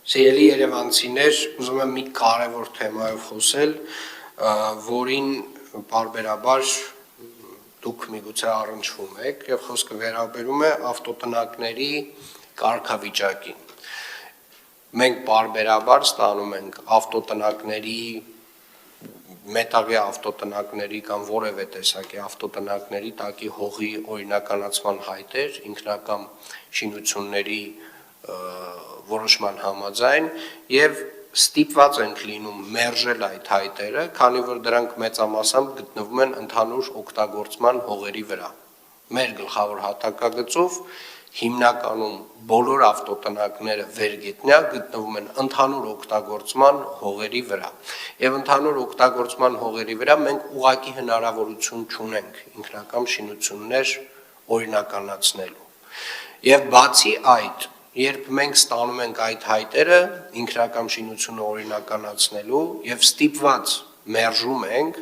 Սիրելի երևանցիներ, ուզում եմ մի կարևոր թեմայով խոսել, որին պարբերաբար դուք միգուցե առնչվում եք, եւ խոսքը վերաբերում է ավտոտնակների կարգավիճակին։ Մենք պարբերաբար ստանում ենք ավտոտնակների, մետաղյա ավտոտնակների կամ որևէ տեսակի ավտոտնակների տակի հողի օրինականացման հայտեր, ինքնական շինությունների որոշման համաձայն եւ ստիպված ենք լինում մերժել այդ հայտերը, քանի որ դրանք մեծամասամբ գտնվում են ընդհանուր օգտագործման հողերի վրա։ Մեր գլխավոր հատակագծով հիմնականում բոլոր ավտոտնակները վերգետնյա գտնվում են ընդհանուր օգտագործման հողերի վրա։ Եվ ընդհանուր օգտագործման հողերի վրա մենք ուղղակի հնարավորություն չունենք ինքնական շինություններ օրինականացնելու։ Եվ բացի այդ, երբ մենք ստանում ենք այդ հայտերը ինքնական շինությունը օրինականացնելու եւ ստիպված մերժում ենք,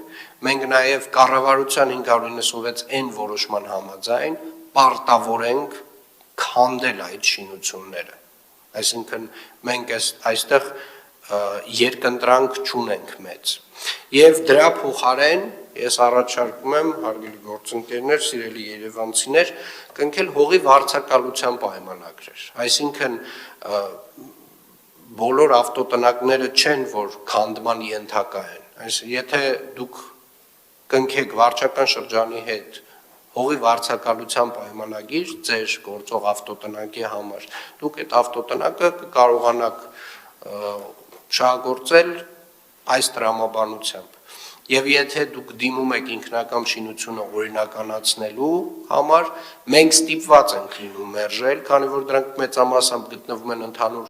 մենք նաեւ կառավարության 596-N որոշման համաձայն պարտավոր ենք քանդել այդ շինությունները։ Այսինքն մենք այստեղ երկընտրանք չունենք մեծ։ Եվ դրա փոխարեն ես առաջարկում եմ, հարգելի գործընկերներ, սիրելի երևանցիներ, կնքել հողի վարձակալության պայմանագրեր։ Այսինքն բոլոր ավտոտնակները չեն, որ քանդման ենթակա են։ Այսինքն եթե դուք կնքեք վարչական շրջանի հետ հողի վարձակալության պայմանագիր ձեր գործող ավտոտնակի համար, դուք այդ ավտոտնակը կկարողանաք շահագործել այս տրամաբանությամբ։ Եվ եթե դուք դիմում եք ինքնական շինությունը օրինականացնելու համար, մենք ստիպված ենք լինում մերժել, քանի որ դրանք մեծամասամբ գտնվում են ընդհանուր